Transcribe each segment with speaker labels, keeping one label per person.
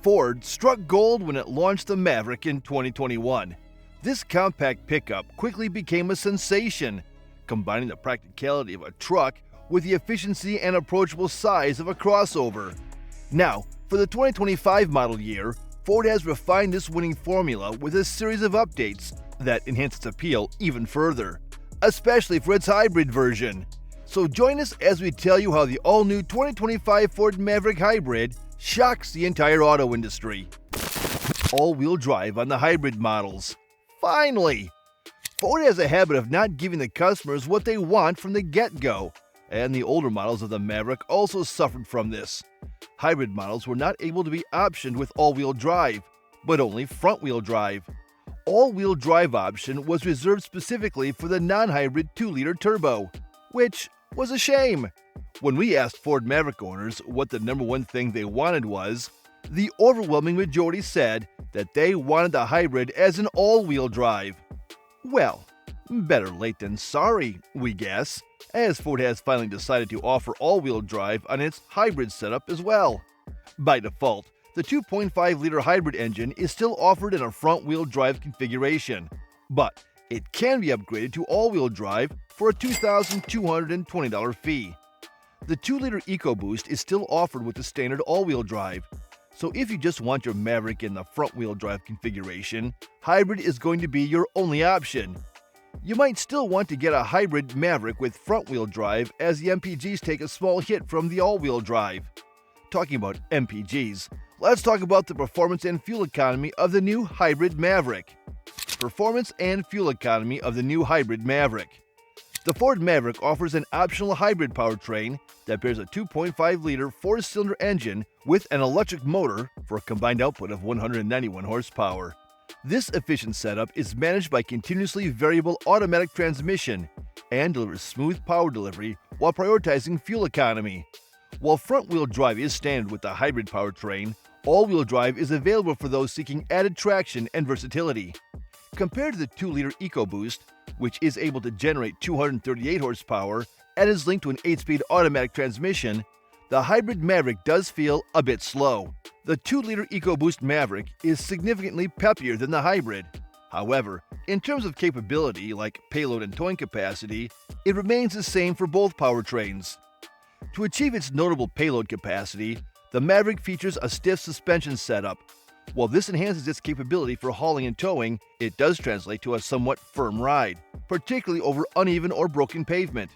Speaker 1: Ford struck gold when it launched the Maverick in 2021. This compact pickup quickly became a sensation, combining the practicality of a truck with the efficiency and approachable size of a crossover. Now, for the 2025 model year, Ford has refined this winning formula with a series of updates that enhance its appeal even further, especially for its hybrid version. So join us as we tell you how the all-new 2025 Ford Maverick Hybrid shocks the entire auto industry. All-wheel drive on the hybrid models. Finally! Ford has a habit of not giving the customers what they want from the get-go, and the older models of the Maverick also suffered from this. Hybrid models were not able to be optioned with all-wheel drive, but only front-wheel drive. All-wheel drive option was reserved specifically for the non-hybrid 2-liter turbo, which was a shame. When we asked Ford Maverick owners what the number one thing they wanted was, the overwhelming majority said that they wanted the hybrid as an all-wheel drive. Well, better late than sorry, we guess, as Ford has finally decided to offer all-wheel drive on its hybrid setup as well. By default, the 2.5-liter hybrid engine is still offered in a front-wheel drive configuration, but it can be upgraded to all-wheel drive for a $2,220 fee. The 2-liter EcoBoost is still offered with the standard all-wheel drive, so if you just want your Maverick in the front-wheel drive configuration, hybrid is going to be your only option. You might still want to get a hybrid Maverick with front-wheel drive as the MPGs take a small hit from the all-wheel drive. Talking about MPGs, let's talk about the performance and fuel economy of the new hybrid Maverick. Performance and fuel economy of the new hybrid Maverick. The Ford Maverick offers an optional hybrid powertrain that bears a 2.5-liter 4-cylinder engine with an electric motor for a combined output of 191 horsepower. This efficient setup is managed by continuously variable automatic transmission and delivers smooth power delivery while prioritizing fuel economy. While front-wheel drive is standard with the hybrid powertrain, all-wheel drive is available for those seeking added traction and versatility. Compared to the 2-liter EcoBoost, which is able to generate 238 horsepower and is linked to an 8-speed automatic transmission, the hybrid Maverick does feel a bit slow. The 2-liter EcoBoost Maverick is significantly peppier than the hybrid. However, in terms of capability like payload and towing capacity, it remains the same for both powertrains. To achieve its notable payload capacity, the Maverick features a stiff suspension setup. While this enhances its capability for hauling and towing, it does translate to a somewhat firm ride, particularly over uneven or broken pavement.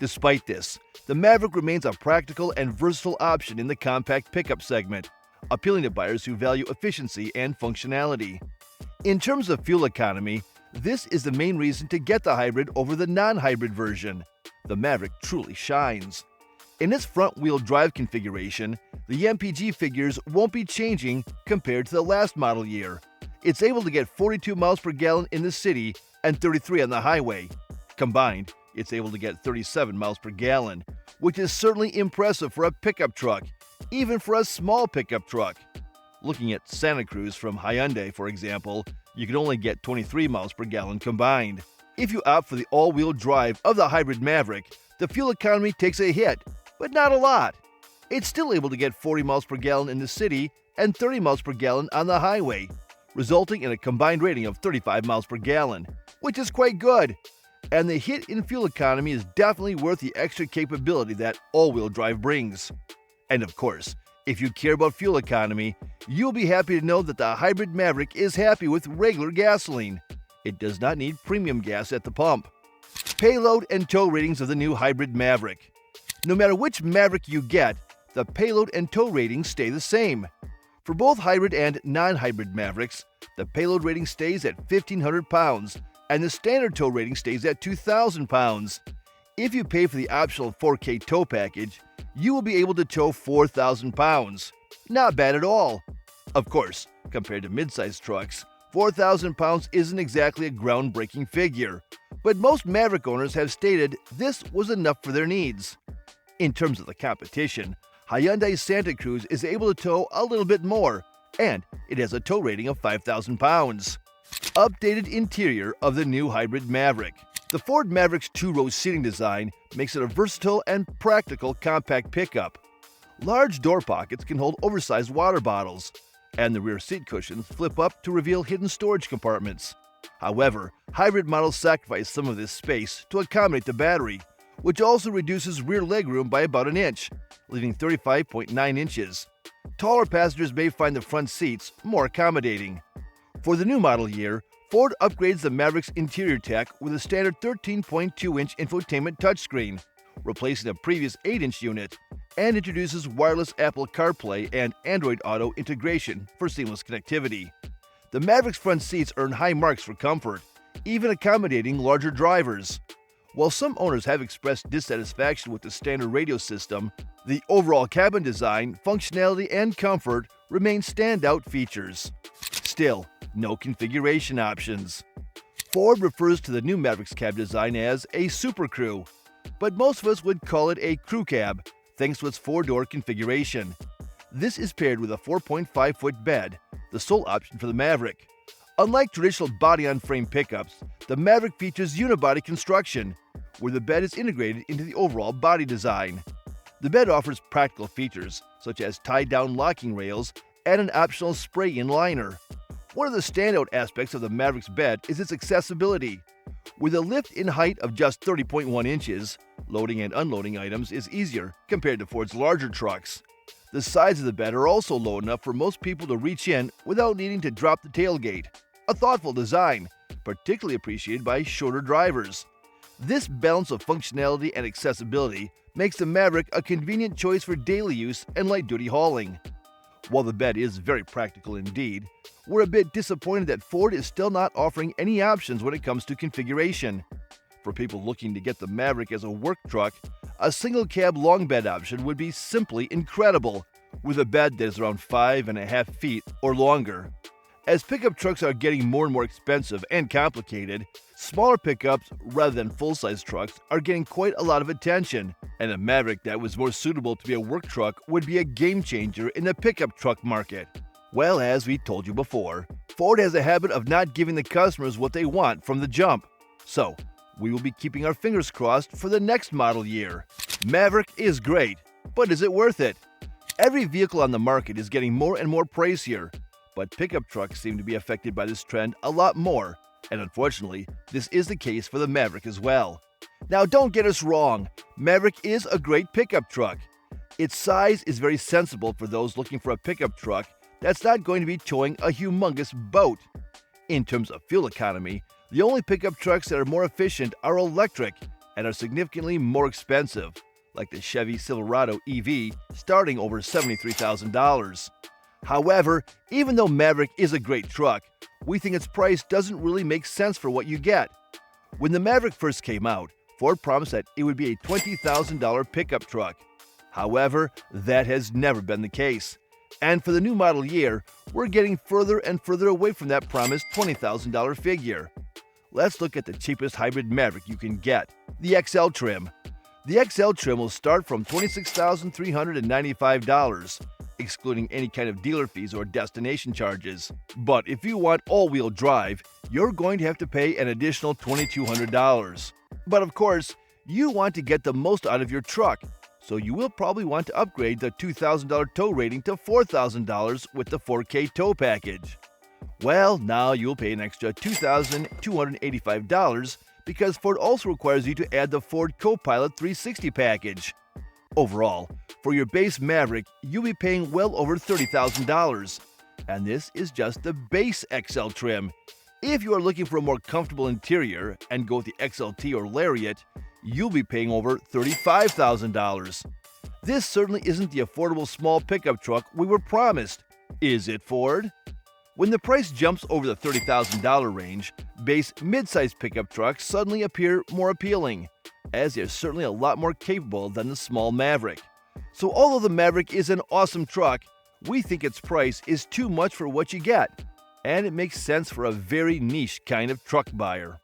Speaker 1: Despite this, the Maverick remains a practical and versatile option in the compact pickup segment, appealing to buyers who value efficiency and functionality. In terms of fuel economy, this is the main reason to get the hybrid over the non-hybrid version. The Maverick truly shines. In its front-wheel drive configuration, the MPG figures won't be changing compared to the last model year. It's able to get 42 miles per gallon in the city and 33 on the highway. Combined, it's able to get 37 miles per gallon, which is certainly impressive for a pickup truck, even for a small pickup truck. Looking at Santa Cruz from Hyundai, for example, you can only get 23 miles per gallon combined. If you opt for the all-wheel drive of the hybrid Maverick, the fuel economy takes a hit, but not a lot. It's still able to get 40 miles per gallon in the city and 30 miles per gallon on the highway, resulting in a combined rating of 35 miles per gallon, which is quite good. And the hit in fuel economy is definitely worth the extra capability that all-wheel drive brings. And of course, if you care about fuel economy, you'll be happy to know that the hybrid Maverick is happy with regular gasoline. It does not need premium gas at the pump. Payload and tow ratings of the new hybrid Maverick. No matter which Maverick you get, the payload and tow ratings stay the same. For both hybrid and non-hybrid Mavericks, the payload rating stays at 1,500 pounds, and the standard tow rating stays at 2,000 pounds. If you pay for the optional 4K tow package, you will be able to tow 4,000 pounds. Not bad at all. Of course, compared to mid-sized trucks, 4,000 pounds isn't exactly a groundbreaking figure, but most Maverick owners have stated this was enough for their needs. In terms of the competition, Hyundai's Santa Cruz is able to tow a little bit more, and it has a tow rating of 5,000 pounds. Updated interior of the new hybrid Maverick. The Ford Maverick's two-row seating design makes it a versatile and practical compact pickup. Large door pockets can hold oversized water bottles. and the rear seat cushions flip up to reveal hidden storage compartments. However, hybrid models sacrifice some of this space to accommodate the battery, which also reduces rear legroom by about an inch, leaving 35.9 inches. Taller passengers may find the front seats more accommodating. For the new model year, Ford upgrades the Maverick's interior tech with a standard 13.2-inch infotainment touchscreen, replacing a previous 8-inch unit, and introduces wireless Apple CarPlay and Android Auto integration for seamless connectivity. The Maverick's front seats earn high marks for comfort, even accommodating larger drivers. While some owners have expressed dissatisfaction with the standard radio system, the overall cabin design, functionality, and comfort remain standout features. Still, no configuration options. Ford refers to the new Maverick's cab design as a Super Crew, but most of us would call it a crew cab, thanks to its 4-door configuration. This is paired with a 4.5-foot bed, the sole option for the Maverick. Unlike traditional body-on-frame pickups, the Maverick features unibody construction, where the bed is integrated into the overall body design. The bed offers practical features, such as tie-down locking rails and an optional spray-in liner. One of the standout aspects of the Maverick's bed is its accessibility. With a lift in height of just 30.1 inches, loading and unloading items is easier compared to Ford's larger trucks. The sides of the bed are also low enough for most people to reach in without needing to drop the tailgate. A thoughtful design, particularly appreciated by shorter drivers. This balance of functionality and accessibility makes the Maverick a convenient choice for daily use and light-duty hauling. While the bed is very practical indeed, we're a bit disappointed that Ford is still not offering any options when it comes to configuration. For people looking to get the Maverick as a work truck, a single-cab long bed option would be simply incredible, with a bed that is around 5.5 feet or longer. As pickup trucks are getting more and more expensive and complicated, smaller pickups rather than full-size trucks are getting quite a lot of attention, and a Maverick that was more suitable to be a work truck would be a game-changer in the pickup truck market. Well, as we told you before, Ford has a habit of not giving the customers what they want from the jump. So, we will be keeping our fingers crossed for the next model year. Maverick is great, but is it worth it? Every vehicle on the market is getting more and more pricier, but pickup trucks seem to be affected by this trend a lot more, and unfortunately, this is the case for the Maverick as well. Now, don't get us wrong, Maverick is a great pickup truck. Its size is very sensible for those looking for a pickup truck that's not going to be towing a humongous boat. In terms of fuel economy, the only pickup trucks that are more efficient are electric and are significantly more expensive, like the Chevy Silverado EV, starting over $73,000. However, even though Maverick is a great truck, we think its price doesn't really make sense for what you get. When the Maverick first came out, Ford promised that it would be a $20,000 pickup truck. However, that has never been the case. And for the new model year, we're getting further and further away from that promised $20,000 figure. Let's look at the cheapest hybrid Maverick you can get, the XL trim. The XL trim will start from $26,395, excluding any kind of dealer fees or destination charges. But if you want all-wheel drive, you're going to have to pay an additional $2,200. But of course, you want to get the most out of your truck, so you will probably want to upgrade the $2,000 tow rating to $4,000 with the 4K tow package. Well, now you'll pay an extra $2,285 because Ford also requires you to add the Ford Copilot 360 package. Overall, for your base Maverick, you'll be paying well over $30,000. And this is just the base XL trim. If you are looking for a more comfortable interior and go with the XLT or Lariat, you'll be paying over $35,000. This certainly isn't the affordable small pickup truck we were promised. Is it, Ford? When the price jumps over the $30,000 range, base mid-size pickup trucks suddenly appear more appealing, as they're certainly a lot more capable than the small Maverick. So although the Maverick is an awesome truck, we think its price is too much for what you get, and it makes sense for a very niche kind of truck buyer.